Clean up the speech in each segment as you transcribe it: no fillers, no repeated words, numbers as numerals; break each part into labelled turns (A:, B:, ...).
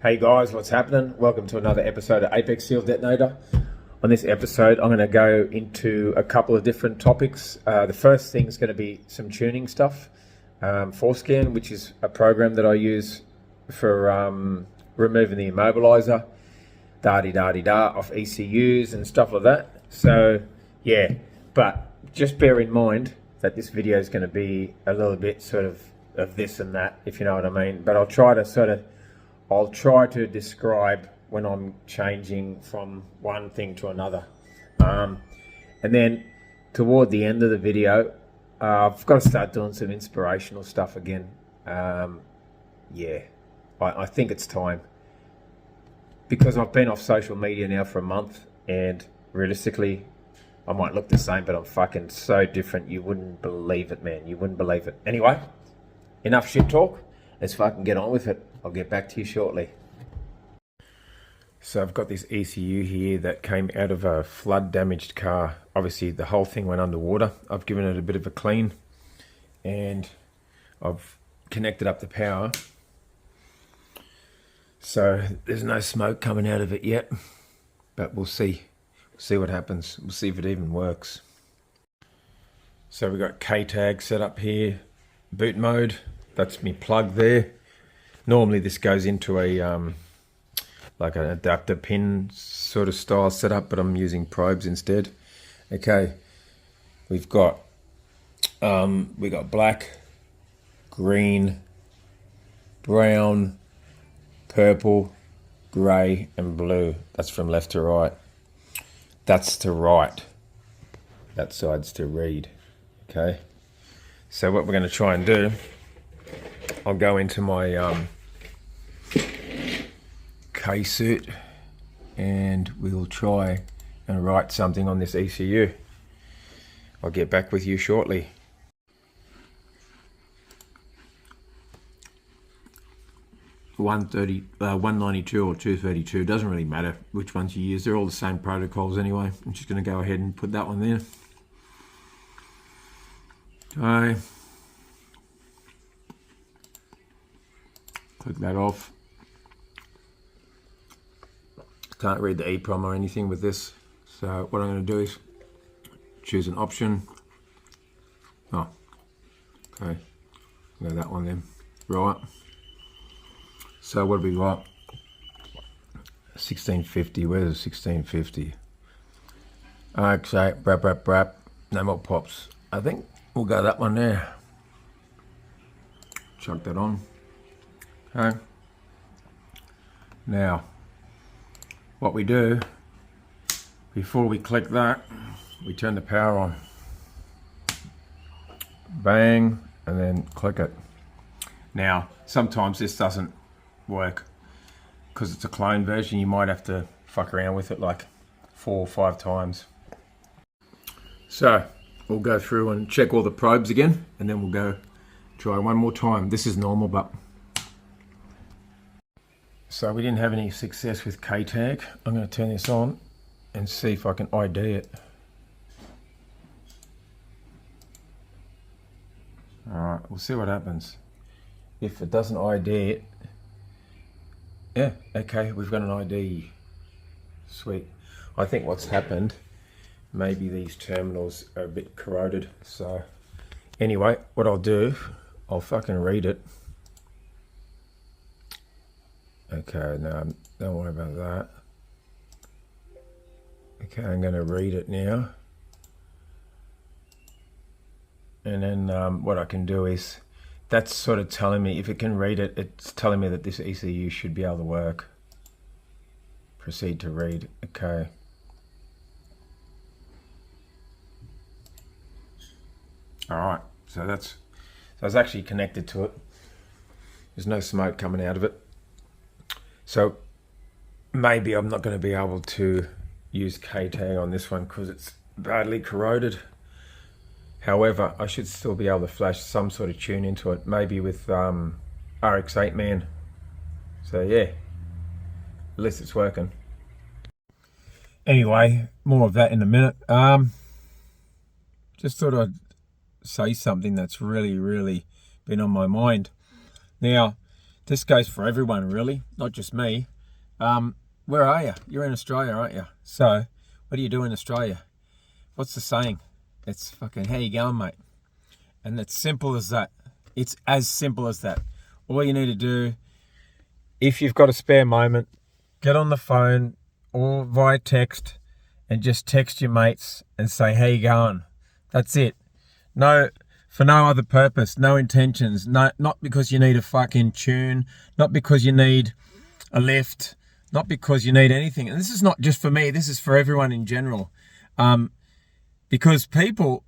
A: Hey guys, what's happening? Welcome to another episode of Apex Seal Detonator. On this episode, I'm going to go into a couple of different topics. The first thing is going to be some tuning stuff. Forcan, which is a program that I use for removing the immobilizer, da-di-da-di-da, off ECUs and stuff like that. So, yeah, but just bear in mind that this video is going to be a little bit sort of this and that, if you know what I mean. But I'll try to describe when I'm changing from one thing to another. And then toward the end of the video, I've got to start doing some inspirational stuff again. Yeah, I think it's time. Because I've been off social media now for a month, and realistically, I might look the same, but I'm fucking so different. You wouldn't believe it, man. You wouldn't believe it. Anyway, enough shit talk. Let's fucking get on with it. I'll get back to you shortly. So I've got this ECU here that came out of a flood damaged car. Obviously the whole thing went underwater. I've given it a bit of a clean and I've connected up the power. So there's no smoke coming out of it yet, but we'll see. We'll see what happens. We'll see if it even works. So we've got K-tag set up here, boot mode. That's me plug there. Normally this goes into a like an adapter pin sort of style setup, but I'm using probes instead. Okay, we got black, green, brown, purple, grey and blue. That's from left to right. That's to right. That side's to read. Okay, so what we're going to try and do, I'll go into my K-suit and we'll try and write something on this ECU. I'll get back with you shortly. $192 or $232, doesn't really matter which ones you use. They're all the same protocols anyway. I'm just going to go ahead and put that one there. Okay. Click that off. Can't read the EEPROM or anything with this, so what I'm going to do is choose an option. Oh, okay, go that one then. Right, so what do we got? 1650, where's the 1650? Okay, brap, no more pops. I think we'll go that one there. Chuck that on. Okay, now what we do, before we click that, we turn the power on. Bang, and then click it. Now, sometimes this doesn't work because it's a clone version. You might have to fuck around with it like 4 or 5 times. So, we'll go through and check all the probes again, and then we'll go try one more time. This is normal, but so we didn't have any success with K-tag. I'm going to turn this on and see if I can ID it. Alright, we'll see what happens. If it doesn't ID it, yeah, okay, we've got an ID. Sweet. I think what's happened, maybe these terminals are a bit corroded. So anyway, what I'll do, I'll fucking read it. Okay, no, don't worry about that. Okay, I'm going to read it now. And then what I can do is, that's sort of telling me, if it can read it, it's telling me that this ECU should be able to work. Proceed to read. Okay. Alright, so it's actually connected to it. There's no smoke coming out of it. So maybe I'm not going to be able to use K-tag on this one because it's badly corroded. However, I should still be able to flash some sort of tune into it, maybe with RX-8 man. So yeah, at least it's working. Anyway, more of that in a minute. Just thought I'd say something that's really been on my mind. Now, This goes for everyone, really, not just me. Where are you? You're in Australia, aren't you? So, what do you do in Australia? What's the saying? It's fucking, how you going, mate? And it's simple as that. It's as simple as that. All you need to do, if you've got a spare moment, get on the phone or via text and just text your mates and say, how you going? That's it. No, for no other purpose, no intentions. No, not because you need a fucking tune, not because you need a lift, not because you need anything. And this is not just for me, this is for everyone in general. Because people,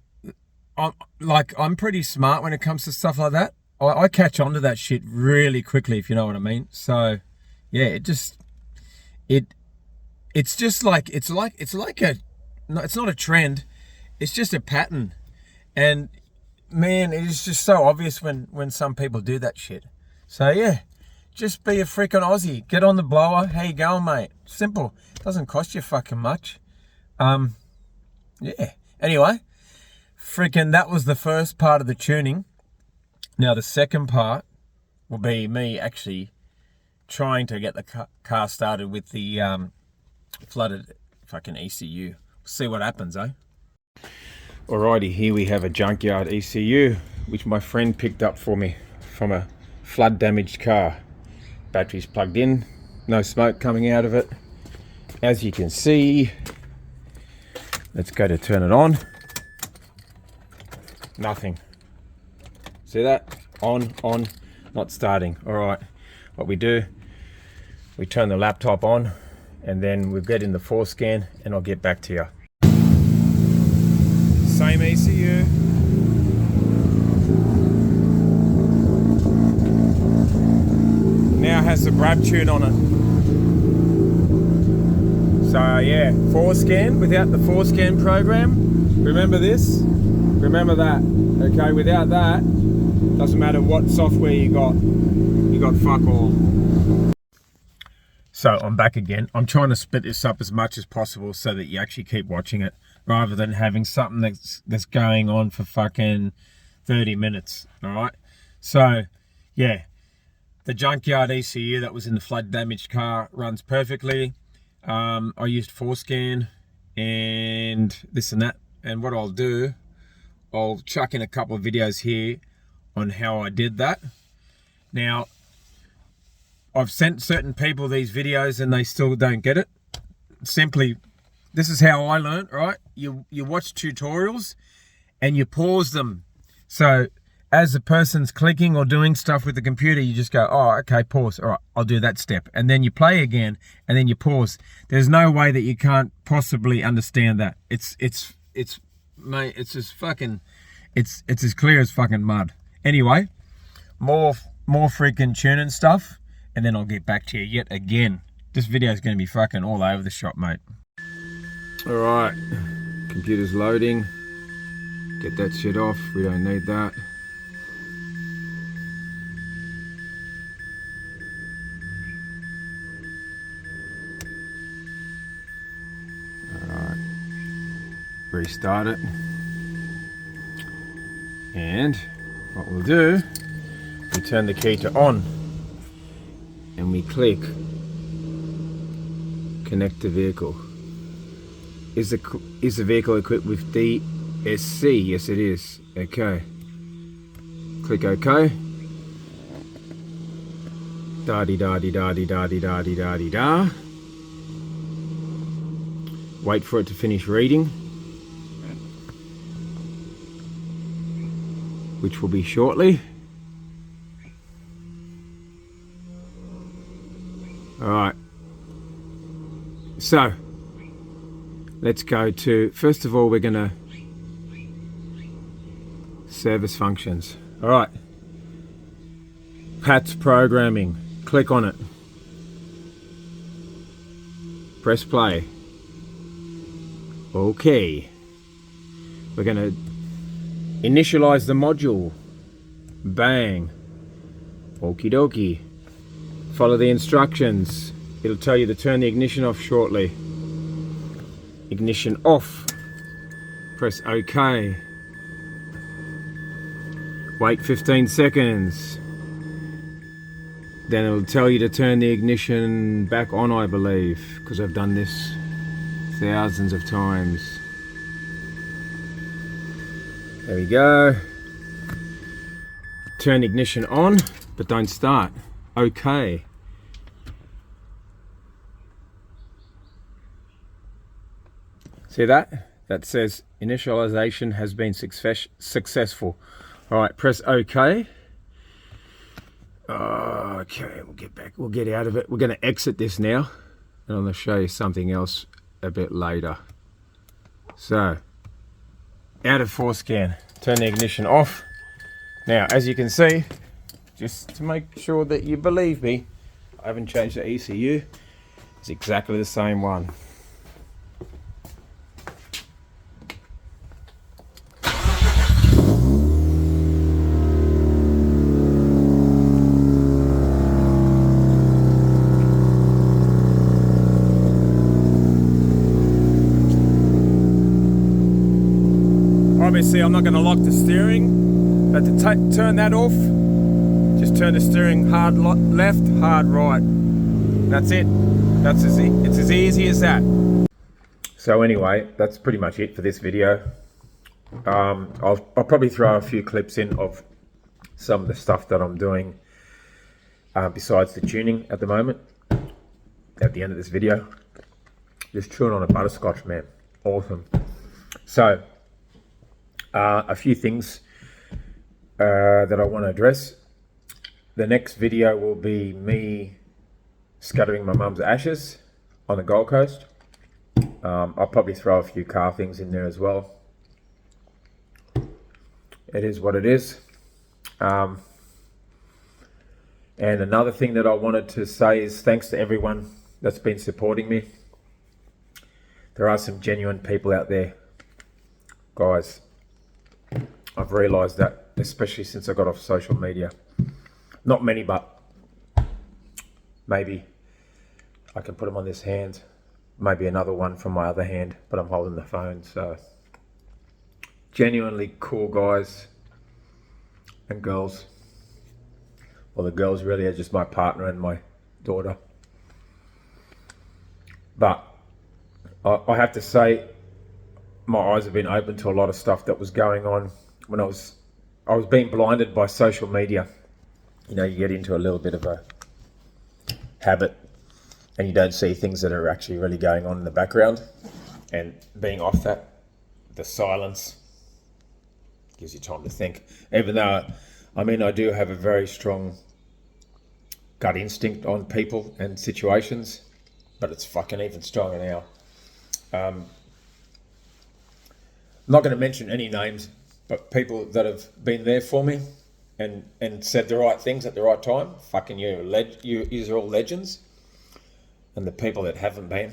A: I'm pretty smart when it comes to stuff like that. I catch on to that shit really quickly, if you know what I mean. So, yeah, it's not a trend. It's just a pattern. And man, it is just so obvious when some people do that shit. So yeah, just be a freaking Aussie. Get on the blower. How you going, mate? Simple. Doesn't cost you fucking much. Yeah. Anyway, freaking that was the first part of the tuning. Now the second part will be me actually trying to get the car started with the flooded fucking ECU. See what happens, eh? Alrighty, here we have a junkyard ECU, which my friend picked up for me from a flood damaged car. Battery's plugged in, no smoke coming out of it. As you can see, let's go to turn it on. Nothing. See that? On, not starting. Alright, what we do, we turn the laptop on and then we get in the Forcan and I'll get back to you. Same ECU. Now has the Brab tune on it. So yeah, Forcan without the Forcan program. Remember this? Remember that. Okay, without that, doesn't matter what software you got fuck all. So I'm back again. I'm trying to split this up as much as possible so that you actually keep watching it, rather than having something that's going on for fucking 30 minutes. All right. So yeah, the junkyard ECU that was in the flood damaged car runs perfectly. I used Forcan and this and that. And what I'll do, I'll chuck in a couple of videos here on how I did that. Now, I've sent certain people these videos and they still don't get it. Simply, this is how I learned, right? You watch tutorials and you pause them. So as the person's clicking or doing stuff with the computer, you just go, oh, okay, pause. All right, I'll do that step. And then you play again and then you pause. There's no way that you can't possibly understand that. It's mate, it's just fucking, it's as clear as fucking mud. Anyway, more freaking tuning stuff. And then I'll get back to you yet again. This video is going to be fucking all over the shop, mate. Alright, computer's loading. Get that shit off, we don't need that. Alright, restart it. And what we'll do, we turn the key to on. And we click connect to vehicle. Is the vehicle equipped with DSC? Yes it is. Okay. Click OK. Da-di-da-di-da-di-da-di-da-di-da-di-da. Wait for it to finish reading, which will be shortly. Alright, so let's go to, first of all, we're going to service functions. Alright, Pat's programming, click on it, press play. Okay, we're going to initialize the module, bang, okie dokie. Follow the instructions. It'll tell you to turn the ignition off shortly. Ignition off. Press OK. Wait 15 seconds. then it'll tell you to turn the ignition back on, I believe, because I've done this thousands of times. There we go. Turn ignition on, but don't start. Okay. See that? That says initialization has been successful. All right, press OK. Okay, we'll get back. We'll get out of it. We're going to exit this now, and I'm going to show you something else a bit later. So, out of Forcan. Turn the ignition off. Now, as you can see, just to make sure that you believe me, I haven't changed the ECU. It's exactly the same one. Obviously, I'm not going to lock the steering, but to turn that off, just turn the steering hard left, hard right. That's it. It's as easy as that. So anyway, that's pretty much it for this video. I'll probably throw a few clips in of some of the stuff that I'm doing besides the tuning at the moment at the end of this video. Just chewing on a butterscotch, man. Awesome. So a few things that I want to address. The next video will be me scattering my mum's ashes on the Gold Coast. I'll probably throw a few car things in there as well. It is what it is. And another thing that I wanted to say is thanks to everyone that's been supporting me. There are some genuine people out there, guys. I've realised that, especially since I got off social media. Not many, but maybe I can put them on this hand. Maybe another one from my other hand, but I'm holding the phone. So genuinely cool guys and girls. Well, the girls really are just my partner and my daughter. But I have to say, my eyes have been open to a lot of stuff that was going on when I was being blinded by social media. You know, you get into a little bit of a habit and you don't see things that are actually really going on in the background. And being off that, the silence gives you time to think. Even though, I mean, I do have a very strong gut instinct on people and situations, but it's fucking even stronger now. I'm not going to mention any names, but people that have been there for me and said the right things at the right time. Fucking you're all legends. And the people that haven't been,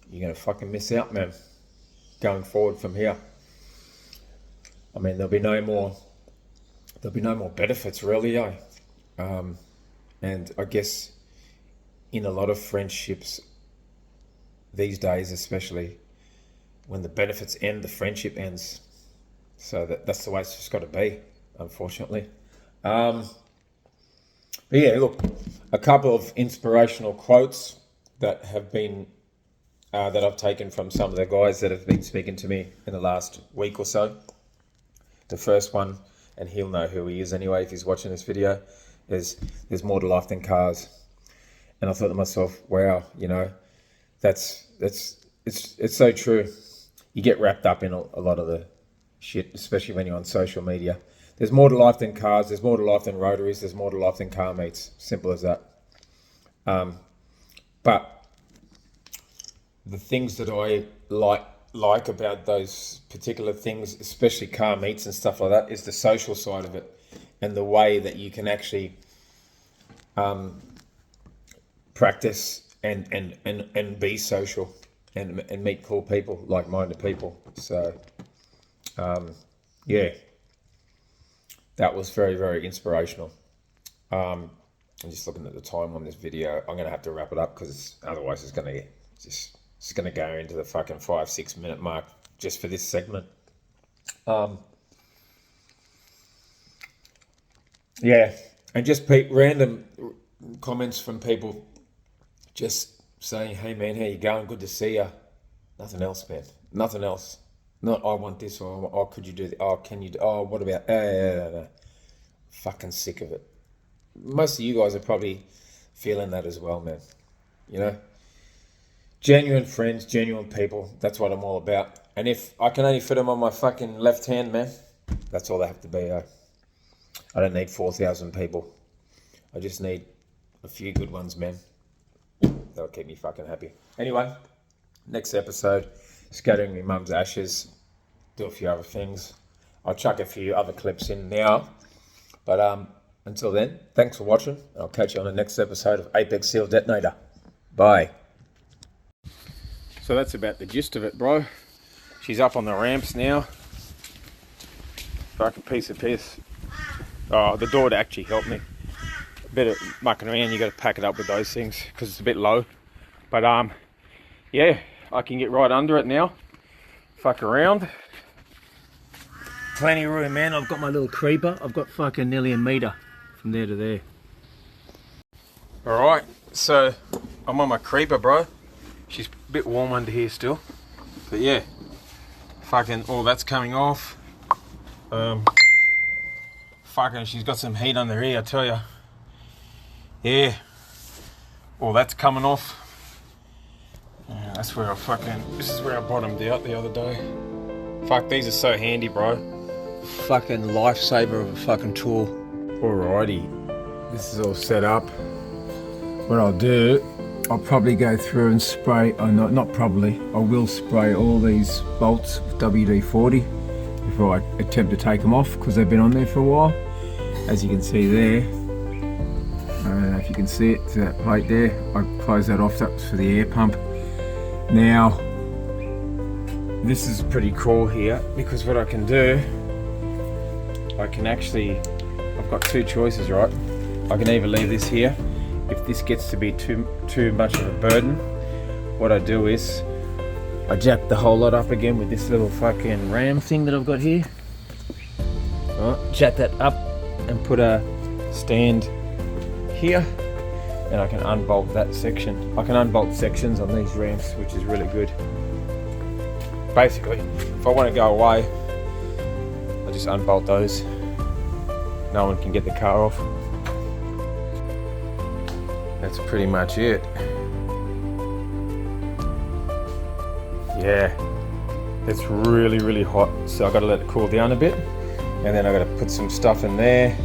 A: you're going to fucking miss out, man. Going forward from here. I mean, there'll be no more benefits, really, eh? And I guess in a lot of friendships these days, especially, when the benefits end, the friendship ends. So that's the way it's just got to be, unfortunately. But yeah, look, a couple of inspirational quotes that have been that I've taken from some of the guys that have been speaking to me in the last week or so. The first one, and he'll know who he is anyway if he's watching this video, is there's more to life than cars. And I thought to myself, wow, you know, it's so true. You get wrapped up in a lot of the shit, especially when you're on social media. There's more to life than cars. There's more to life than rotaries. There's more to life than car meets. Simple as that. But the things that I like about those particular things, especially car meets and stuff like that, is the social side of it and the way that you can actually practice and be social and meet cool people, like-minded people. So, yeah, that was very, very inspirational. I'm just looking at the time on this video. I'm going to have to wrap it up because otherwise it's going to go into the fucking 5-6 minute mark just for this segment. Yeah, and just random comments from people just saying, hey man, how you going? Good to see you. Nothing else, man. Nothing else. Not I want this, or oh, could you do that? Oh, can you do, oh, what about fucking sick of it. Most of you guys are probably feeling that as well, man. You know? Genuine friends, genuine people, that's what I'm all about. And if I can only fit them on my fucking left hand, man, that's all they have to be. I don't need 4,000 people. I just need a few good ones, man. That'll keep me fucking happy. Anyway, next episode, scattering my mum's ashes, do a few other things. I'll chuck a few other clips in now. But until then, thanks for watching. I'll catch you on the next episode of Apex Seal Detonator. Bye. So that's about the gist of it, bro. She's up on the ramps now. Fucking piece of piss. Oh, the door to actually help me. A bit of mucking around, you got to pack it up with those things because it's a bit low. But yeah, I can get right under it now. Fuck around. Plenty of room, man. I've got my little creeper. I've got fucking nearly a metre from there to there. Alright, so I'm on my creeper, bro. She's a bit warm under here still. But yeah, fucking all that's coming off. Fucking she's got some heat under here, I tell ya. Yeah, all that's coming off. Yeah, that's where this is where I bottomed out the other day. Fuck, these are so handy, bro. Fucking lifesaver of a fucking tool. Alrighty, this is all set up. What I'll do, I'll probably go through and spray, not probably, I will spray all these bolts with WD-40 before I attempt to take them off because they've been on there for a while. As you can see there, I don't know if you can see it, to that plate there, I close that off, that's for the air pump. Now, this is pretty cool here because what I can do, I can actually, I've got two choices, right? I can either leave this here. If this gets to be too much of a burden, what I do is I jack the whole lot up again with this little fucking ram thing that I've got here. Right, jack that up and put a stand here, and I can unbolt that section. I can unbolt sections on these ramps, which is really good. Basically, if I want to go away, I just unbolt those. No one can get the car off. That's pretty much it. Yeah, it's really, really hot, so I've got to let it cool down a bit, and then I've got to put some stuff in there,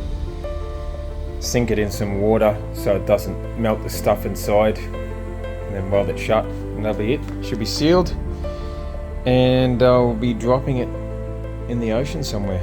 A: sink it in some water so it doesn't melt the stuff inside, and then weld it shut, and that'll be it. It should be sealed, and I'll be dropping it in the ocean somewhere.